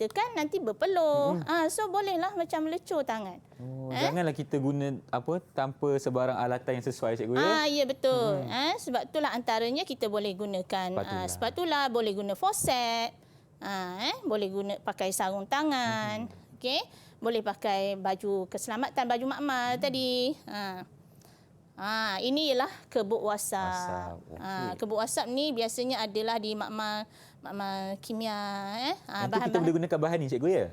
kan nanti berpeluh. So bolehlah macam melecur tangan. Janganlah kita guna tanpa sebarang alatan yang sesuai cikgu ya. Ya betul. Sebab itulah antaranya kita boleh gunakan spatula, boleh guna forceps, boleh guna pakai sarung tangan. Okey. Boleh pakai baju keselamatan, baju makmal tadi. Ini ialah kebuk wasap. Kebuk wasap ni biasanya adalah di makmal kimia. Nanti kita boleh gunakan bahan ni cikgu ya?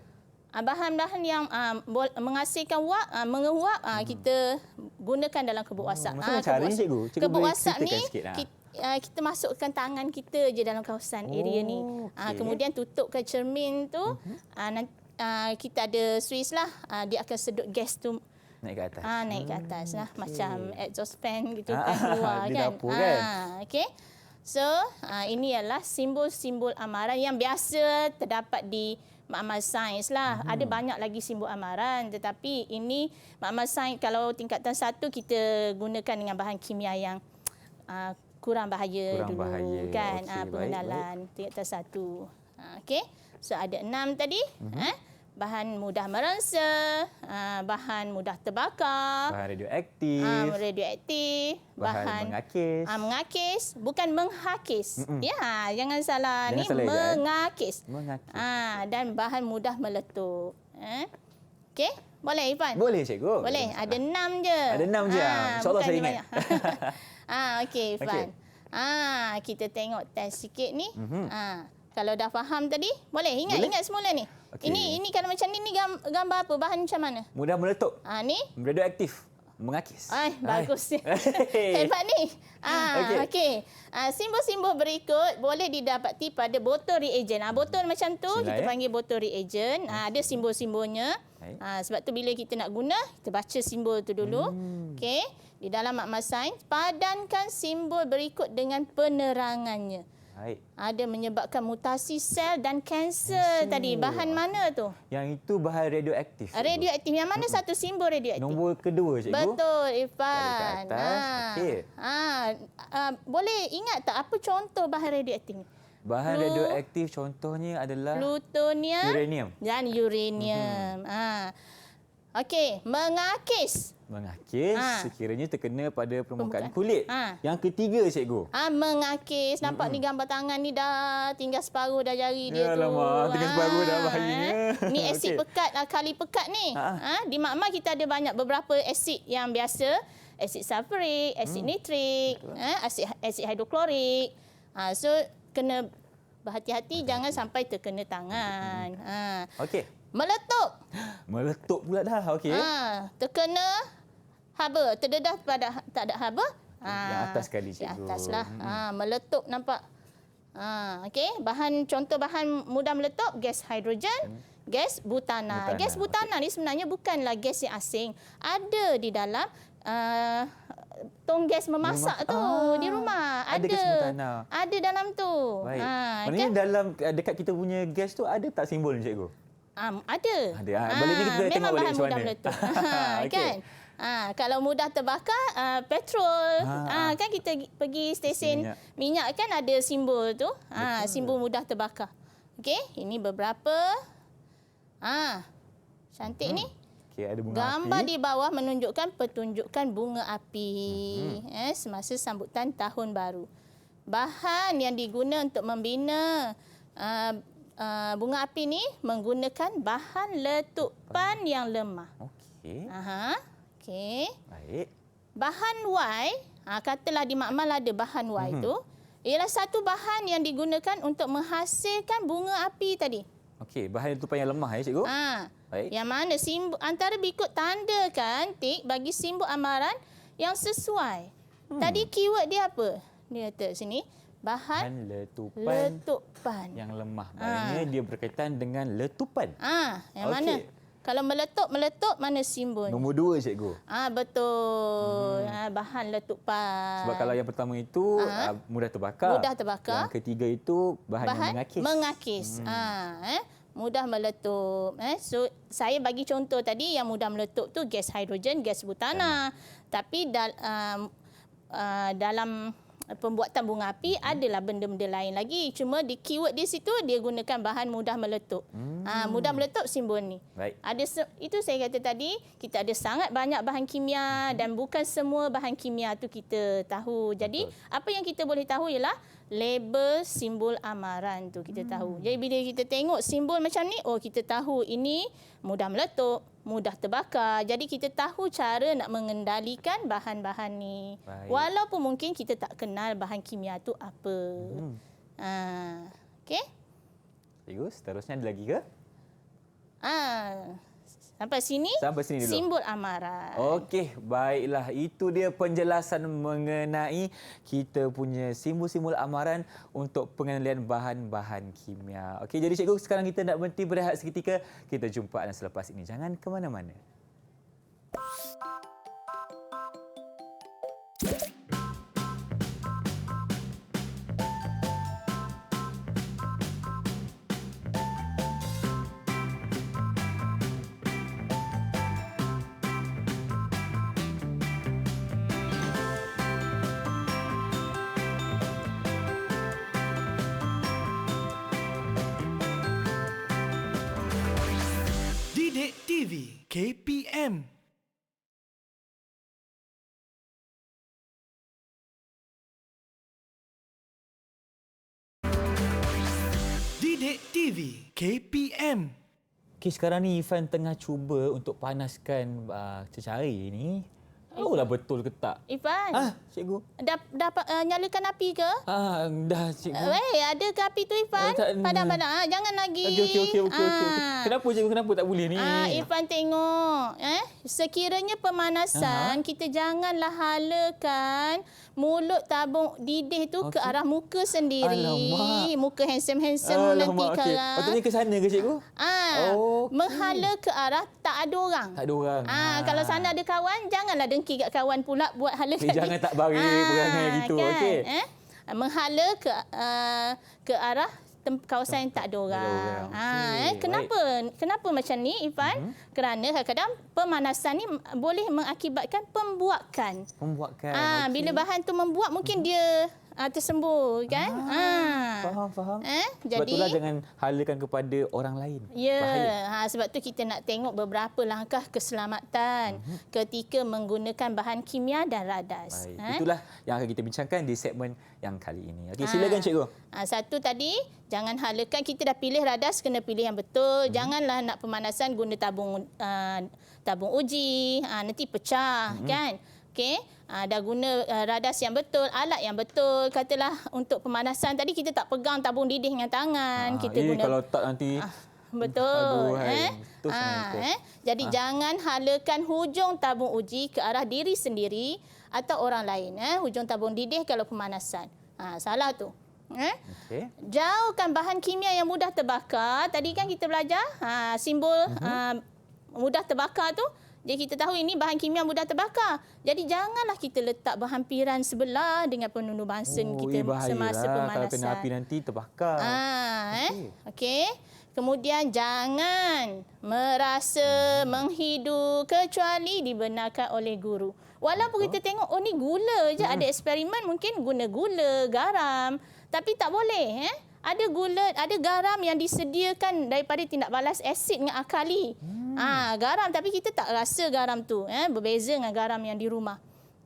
bahan-bahan yang menghasilkan wap, menguap, kita gunakan dalam kebuk wasap. Macam mana caranya, Cikgu? Cikgu Kebuk boleh wasap ni ceritakan sikit, kita masukkan tangan kita je dalam kawasan area ni. okey. Kemudian tutupkan cermin tu. Kita ada switch lah. Dia akan sedut gas tu Naik ke atas. naik ke atas lah. Macam exhaust fan gitu kan keluar di kan. dapur kan. Okey. So, ini ialah simbol-simbol amaran yang biasa terdapat di makmal sains lah. Ada banyak lagi simbol amaran, tetapi ini makmal sains kalau tingkatan 1 kita gunakan dengan bahan kimia yang kurang bahaya Kurang dulu bahaya. kan. Okey, Pengenalan tingkatan 1. Okey. So ada 6 tadi. Bahan mudah merengsa, bahan mudah terbakar, Bahan radioaktif, radioaktif, bahan mengakis. mengakis, bukan menghakis. Ya, jangan salah. Jangan Ni salah, mengakis. Mengakis. Dan bahan mudah meletup. Okey, boleh Irfan? Boleh, Cikgu. Boleh. Ada 6 je. Ada 6 je. InsyaAllah bukan saya dia ingat. banyak. Okey Irfan. Kita tengok test sikit ni. Kalau dah faham tadi, boleh ingat semula ni. Okey. Ini kalau macam ni gambar apa? Bahan macam mana? Mudah meletup. Ni Radioaktif. Mengakis. bagus. Hebat ni. Okey. Simbol-simbol berikut boleh didapati pada botol reagen. Botol macam tu Bismillah, kita panggil botol reagen. Ada simbol-simbolnya. Baik. Sebab tu bila kita nak guna, kita baca simbol tu dulu. Okey. Di dalam makmal sains, padankan simbol berikut dengan penerangannya. Baik. Ada menyebabkan mutasi sel dan kanser tadi. Bahan mana tu? Yang itu bahan radioaktif. Radioaktif. Yang mana satu simbol radioaktif? Nombor kedua, Cikgu. Betul, Dari Irfan. ke atas. Okey. Boleh ingat tak apa contoh bahan radioaktif ni? Bahan radioaktif contohnya adalah Plutonium uranium. dan uranium. Okey, mengakis. Mengakis sekiranya terkena pada permukaan kulit. Yang ketiga, Cikgu. Mengakis. Nampak ni gambar tangan ni dah tinggal separuh dah jari dia tu. Alamak, tinggal separuh dah bahayanya. Ni asid Okey. pekat, kali pekat ni. Di makmal kita ada banyak beberapa asid yang biasa. Asid sulfurik, asid nitrik, asid hidroklorik. So, kena berhati-hati jangan sampai terkena tangan. Okey. Meletup. Meletup pula dah. Okey. Terkena haba, terdedah pada tak ada haba. Yang atas sekali, Di Cikgu. atas lah. Meletup nampak. Okey, contoh bahan mudah meletup, gas hidrogen, gas butana. Gas butana ni sebenarnya bukanlah gas yang asing. Ada di dalam tong gas memasak tu di rumah. ada gas butana. Ada dalam tu. Baik. Maknanya Kan? dalam dekat kita punya gas tu ada tak simbol ni, Cikgu? Ada. Ada. Balik ni kita tengok memang balik bahan macam mudah mana. meletup. Okey. Kan? Kalau mudah terbakar, petrol. Kan kita pergi stesen minyak kan ada simbol tu. Simbol mudah terbakar. Okey, ini beberapa. Cantik ni. Okey, ada bunga Gambar api. di bawah menunjukkan pertunjukan bunga api semasa sambutan tahun baru. Bahan yang diguna untuk membina bunga api ni menggunakan bahan letupan yang lemah. Okey. Okey. Baik. Bahan Y, katalah di makmal ada bahan Y tu, ialah satu bahan yang digunakan untuk menghasilkan bunga api tadi. Okey, bahan letupan yang lemah ya, Cikgu? Baik. Yang mana simbol antara berikut tandakan tik bagi simbol amaran yang sesuai. Tadi keyword dia apa? Dia kata sini bahan letupan yang lemah. Maknanya dia berkaitan dengan letupan. Yang mana? Kalau meletup mana simbol? Nombor 2, Cikgu. Betul. Bahan letupan. Sebab kalau yang pertama itu mudah terbakar. Mudah terbakar. Yang ketiga itu bahan yang mengakis. Mengakis. Mudah meletup. So saya bagi contoh tadi yang mudah meletup tu gas hidrogen, gas butana. Tapi dalam pembuatan bunga api adalah benda-benda lain lagi. Cuma di keyword di situ dia gunakan bahan mudah meletup. Mudah meletup simbol ni. Baik. Itu saya kata tadi kita ada sangat banyak bahan kimia dan bukan semua bahan kimia tu kita tahu. Jadi apa yang kita boleh tahu ialah label simbol amaran tu kita tahu. Jadi bila kita tengok simbol macam ni, kita tahu ini mudah meletup, mudah terbakar. Jadi kita tahu cara nak mengendalikan bahan-bahan ni. Baik. Walaupun mungkin kita tak kenal bahan kimia tu apa. Okey? Cikgu, seterusnya ada lagi ke? Sampai sini dulu. simbol amaran. Okey, baiklah. Itu dia penjelasan mengenai kita punya simbol-simbol amaran untuk pengenalian bahan-bahan kimia. Okey, jadi cikgu sekarang kita nak berhenti berehat seketika. Kita jumpa anda selepas ini. Jangan ke mana-mana. Didik TV KPM. Didik TV KPM. Okey, sekarang ni Ifan tengah cuba untuk panaskan cecair ni. Tahulah betul ke tak? Ifan, Cikgu. dapat nyalakan api ke? Dah cikgu. Ada ke api tu Ifan? Tak- Padam-padam. Jangan lagi. Okey. Kenapa cikgu? Kenapa tak boleh ni? Irfan tengok. Sekiranya pemanasan, kita janganlah halakan mulut tabung didih tu ke arah muka sendiri. Alamak. Muka handsome-handsome nanti Okey. sekarang. Patutnya ke sana ke cikgu? Okey. Menghala ke arah tak ada orang. Tak ada orang. Kalau sana ada kawan, janganlah dengki kat kawan pula buat hala kat Jangan tak bagi perangai gitu. kan? Okey. Menghala ke arah kawasan yang tak ada orang. Okey, Kenapa macam ni Ifan? Kerana kadang-kadang pemanasan ni boleh mengakibatkan pembuakan. Okey. Bila bahan tu membuak mungkin dia tersembur kan? Faham. Sebab Jadi itulah jangan halakan kepada orang lain. Bahaya. sebab tu kita nak tengok beberapa langkah keselamatan ketika menggunakan bahan kimia dan radas. Baik. Itulah yang akan kita bincangkan di segmen yang kali ini. Okey, silakan cikgu. Satu tadi, jangan halakan. Kita dah pilih radas, kena pilih yang betul. Janganlah nak pemanasan guna tabung uji, nanti pecah kan. Okey, dah guna radas yang betul, alat yang betul. Katalah untuk pemanasan tadi kita tak pegang tabung didih dengan tangan. Kita guna kalau tak nanti betul. Aduh, Jadi jangan halakan hujung tabung uji ke arah diri sendiri atau orang lain. Hujung tabung didih kalau pemanasan. Salah tu. Okey. Jauhkan bahan kimia yang mudah terbakar. Tadi kan kita belajar simbol mudah terbakar tu. Jadi kita tahu ini bahan kimia mudah terbakar. Jadi janganlah kita letak berhampiran sebelah dengan penunuh bangsen kita semasa pemanasan. Kalau kena api nanti terbakar. Okey. Kemudian jangan merasa menghidu kecuali dibenarkan oleh guru. Walaupun kita tengok ni gula je, ada eksperimen mungkin guna gula, garam, tapi tak boleh Ada gula, ada garam yang disediakan daripada tindak balas asid dengan alkali. Garam tapi kita tak rasa garam tu berbeza dengan garam yang di rumah.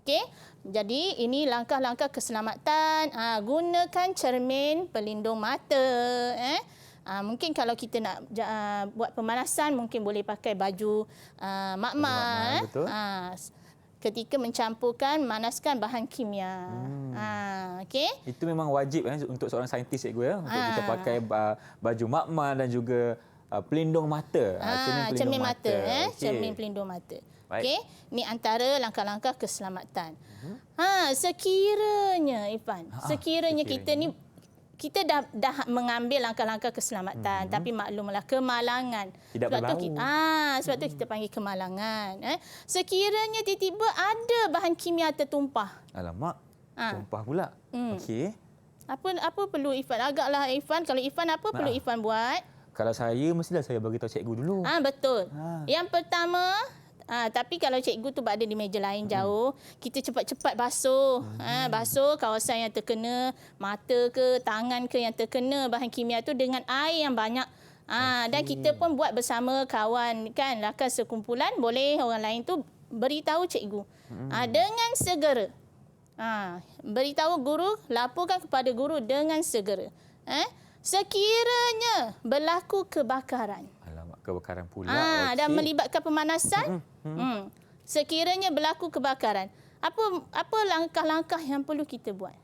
Okey. Jadi ini langkah-langkah keselamatan. Gunakan cermin pelindung mata. Mungkin kalau kita nak buat pemanasan mungkin boleh pakai baju makmal. Betul. Ketika mencampurkan, manaskan bahan kimia. Okey. Itu memang wajib untuk seorang saintis cikgu untuk kita pakai baju makmal dan juga pelindung mata. Cermin mata. Okey. Cermin pelindung mata. Baik. Okey. Ini antara langkah-langkah keselamatan. Sekiranya Ifan, sekiranya kita ni kita dah mengambil langkah-langkah keselamatan, tapi maklumlah kemalangan. Tidak berbau. Sebab tu kita panggil kemalangan. Sekiranya tiba-tiba ada bahan kimia tertumpah. Alamak. Tumpah pula. Okey. Apa perlu Ifan? Agaklah Ifan, kalau Ifan apa perlu Ifan buat? Kalau saya, mestilah saya bagi tahu cikgu dulu. Betul. Yang pertama, tapi kalau cikgu tu berada di meja lain jauh, kita cepat-cepat basuh. Basuh kawasan yang terkena, mata ke, tangan ke yang terkena bahan kimia tu dengan air yang banyak. Dan kita pun buat bersama kawan kan, rakan sekumpulan, boleh orang lain tu beritahu cikgu. Dengan segera. Beritahu guru, laporkan kepada guru dengan segera. Sekiranya berlaku kebakaran. Alamak, kebakaran pula. Dan melibatkan pemanasan. Sekiranya berlaku kebakaran. Apa langkah-langkah yang perlu kita buat?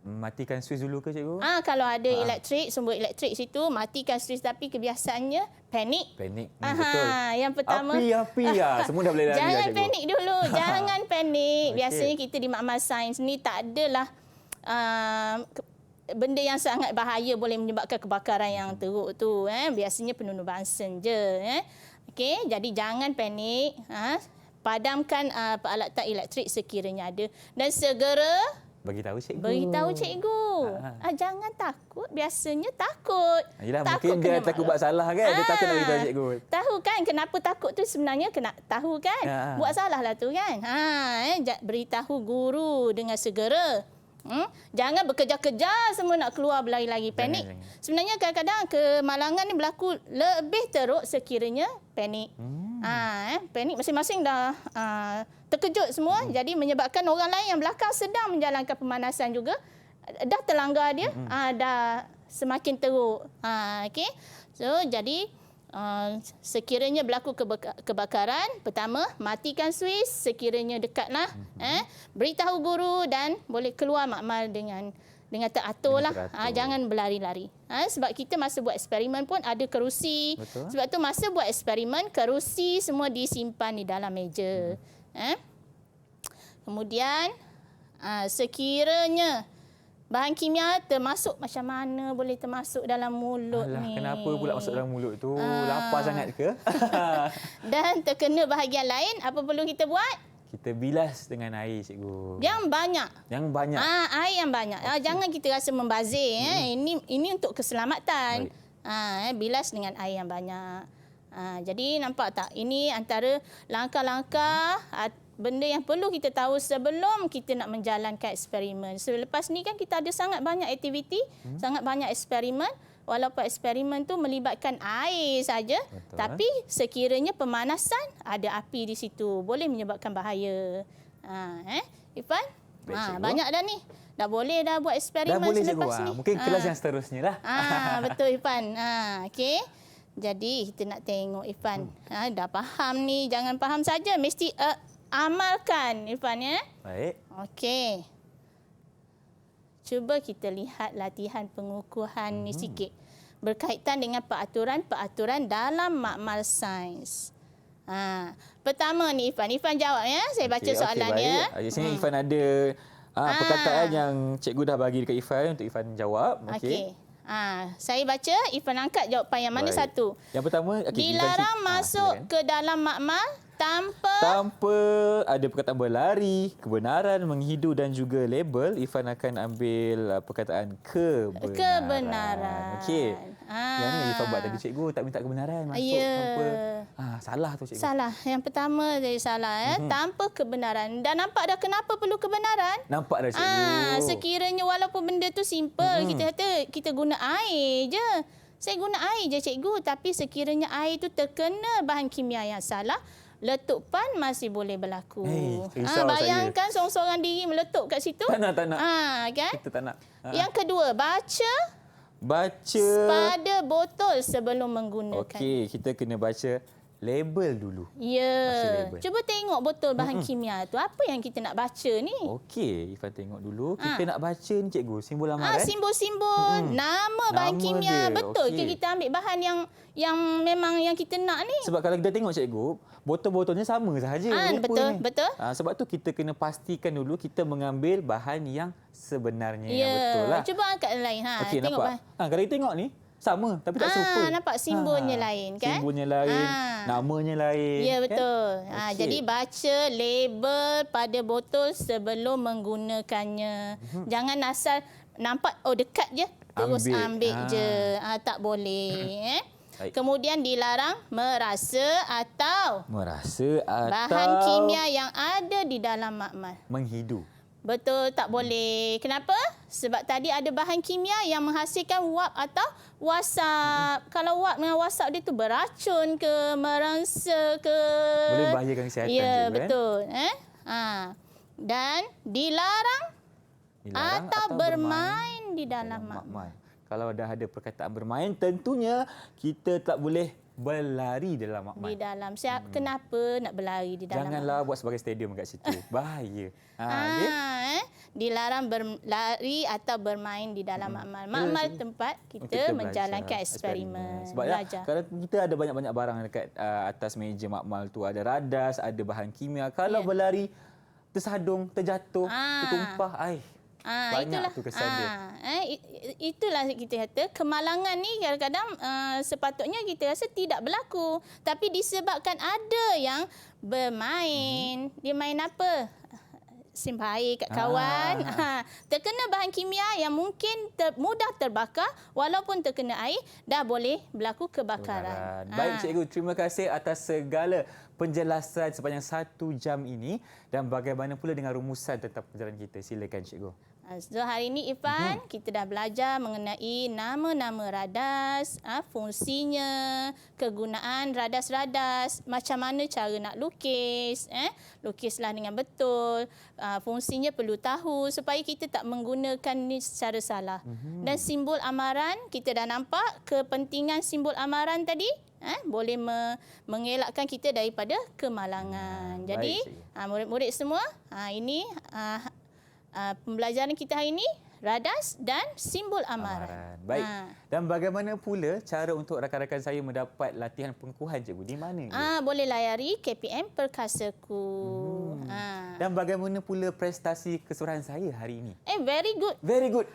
Matikan suis dulu ke cikgu? Kalau ada elektrik, sumber elektrik situ, matikan suis, tapi kebiasaannya panik. Panik. Betul. Yang pertama, Api ya. Semua dah boleh lari jangan dah, cikgu. panik dulu. Jangan panik. Okey. Biasanya kita di makmal sains ni tak adalah benda yang sangat bahaya boleh menyebabkan kebakaran yang teruk tu. Biasanya penuh Bunsen je. Okey, jadi jangan panik. Padamkan peralatan elektrik sekiranya ada. Dan segera Beritahu cikgu. beritahu cikgu. Jangan takut. Biasanya takut. Yelah, takut mungkin dia kena takut marah. buat salah kan. Dia takut nak beritahu cikgu. Tahu kan kenapa takut tu sebenarnya kena tahu kan. Buat salah lah tu kan. Beritahu guru dengan segera. Jangan bekerja-kerja semua nak keluar berlari-lari panik. Jangan. Sebenarnya kadang-kadang kemalangan ni berlaku lebih teruk sekiranya panik. Panik masing-masing dah terkejut semua, jadi menyebabkan orang lain yang belakang sedang menjalankan pemanasan juga dah terlanggar dia, dah semakin teruk. Okey. So jadi sekiranya berlaku kebakaran, pertama matikan suis sekiranya dekatlah, beritahu guru dan boleh keluar makmal dengan teratur lah. Jangan berlari-lari. Sebab kita masa buat eksperimen pun ada kerusi. Betul. Sebab tu masa buat eksperimen, kerusi semua disimpan di dalam meja. Kemudian sekiranya bahan kimia termasuk, macam mana boleh termasuk dalam mulut ni? Kenapa pula masuk dalam mulut tu? Lapar sangat ke? Dan terkena bahagian lain, apa perlu kita buat? Kita bilas dengan air, cikgu. Yang banyak. Yang banyak. Air yang banyak. Jangan kita rasa membazir. Ini untuk keselamatan. Bilas dengan air yang banyak. Jadi nampak tak? Ini antara langkah-langkah benda yang perlu kita tahu sebelum kita nak menjalankan eksperimen. Selepas ni kan kita ada sangat banyak aktiviti, sangat banyak eksperimen. Walaupun eksperimen tu melibatkan air saja, tapi sekiranya pemanasan, ada api di situ, boleh menyebabkan bahaya. Irfan? Banyak dah ni. Dah boleh dah buat eksperimen selepas ni. Mungkin kelas yang seterusnya lah. Betul Irfan. Okey. Jadi kita nak tengok Irfan. Dah faham ni, jangan faham saja, mesti amalkan Irfan ya. Baik. Okey. Cuba kita lihat latihan pengukuhan ni sikit. Berkaitan dengan peraturan-peraturan dalam makmal sains. Pertama ni Irfan jawab ya. Saya baca soalannya. Di sini Irfan ada perkataan yang cikgu dah bagi dekat Irfan untuk Irfan jawab. Okey. Saya baca, Irfan angkat jawapan yang mana satu. Yang pertama, dilarang masuk ke dalam makmal tanpa ada perkataan berlari, kebenaran, menghidu dan juga label. Irfan akan ambil perkataan kebenaran. Okey. Yang ni Irfan buat tadi, cikgu tak minta kebenaran masuk tanpa. Salah tu, cikgu. Salah. Yang pertama saya salah ya. Tanpa kebenaran. Dan nampak dah kenapa perlu kebenaran? Nampak dah, cikgu. Sekiranya walaupun benda tu simple, kita kata kita guna air je. Saya guna air je, cikgu. Tapi sekiranya air tu terkena bahan kimia yang salah, letupan masih boleh berlaku. Bayangkan seorang-seorang diri meletup kat situ. Tak nak. Kan? Kita tak nak. Yang kedua, baca pada botol sebelum menggunakan. Okey, kita kena baca label dulu. Ya. Cuba tengok botol bahan kimia tu. Apa yang kita nak baca ni? Okey, Irfan tengok dulu. Kita nak baca ni, cikgu, simbol amaran. Simbol-simbol nama bahan kimia. Betul ke kita ambil bahan yang memang yang kita nak ni? Sebab kalau kita tengok, cikgu, botol-botolnya sama sahaja. Betul. Sebab tu kita kena pastikan dulu kita mengambil bahan yang sebenarnya yang betul lah. Cuba angkat yang lain. Okey, nampak. Kalau kita tengok ni, sama tapi tak serupa. Nampak simbolnya lain kan? Simbolnya lain, namanya lain. Ya, betul. Kan? Jadi baca label pada botol sebelum menggunakannya. Jangan asal nampak dekat je terus ambil je. Tak boleh. Kemudian dilarang merasa atau bahan kimia yang ada di dalam makmal. Menghidu. Betul, tak boleh. Kenapa? Sebab tadi ada bahan kimia yang menghasilkan wap atau wasap. Kalau wap dengan wasap dia tu beracun ke, merangsa ke. Boleh bahayakan kesihatan. Ya, betul. Dan dilarang atau bermain di dalam makmal. Kalau dah ada perkataan bermain, tentunya kita tak boleh berlari dalam makmal. Di dalam. Kenapa nak berlari di dalam Janganlah buat sebagai stadium kat situ. Bahaya. Okay? dilarang berlari atau bermain di dalam makmal. Makmal tempat kita menjalankan eksperimen. Sebab kalau kita ada banyak-banyak barang dekat atas meja makmal tu, ada radas, ada bahan kimia. Kalau berlari, tersadung, terjatuh, tertumpah, banyak tu kesan dia. Itulah kita kata kemalangan ni kadang-kadang sepatutnya kita rasa tidak berlaku. Tapi disebabkan ada yang bermain, dia main apa? Simpah air kat kawan. Terkena bahan kimia yang mungkin mudah terbakar, walaupun terkena air, dah boleh berlaku kebakaran. Baik cikgu, terima kasih atas segala penjelasan sepanjang 1 jam ini dan bagaimana pula dengan rumusan tentang pelajaran kita. Silakan cikgu. So hari ini Irfan, kita dah belajar mengenai nama-nama radas, fungsinya, kegunaan radas-radas, macam mana cara nak lukis, lukislah dengan betul, fungsinya perlu tahu supaya kita tak menggunakan ni secara salah. Dan simbol amaran, kita dah nampak kepentingan simbol amaran tadi, boleh mengelakkan kita daripada kemalangan. Jadi murid-murid semua, ini pembelajaran kita hari ini, radas dan simbol amaran. Baik. Dan bagaimana pula cara untuk rakan-rakan saya mendapat latihan pengukuhan cikgu? Di mana? Boleh layari KPM Perkasaku. Dan bagaimana pula prestasi keseluruhan saya hari ini? Very good. Very good.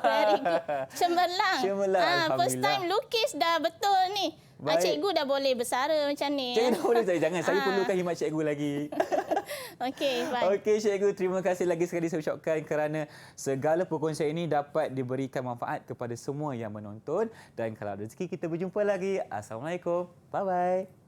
Very good. Cemerlang. Alhamdulillah. First time lukis dah betul ni. Cikgu dah boleh bersara macam ni. Cikgu dah boleh. Jangan. Saya perlukan khidmat cikgu lagi. Okey, baik. Okey, cikgu. Terima kasih lagi sekali saya ucapkan kerana segala perkongsian ini dapat diberikan manfaat kepada semua yang menonton. Dan kalau ada rezeki, kita berjumpa lagi. Assalamualaikum. Bye-bye.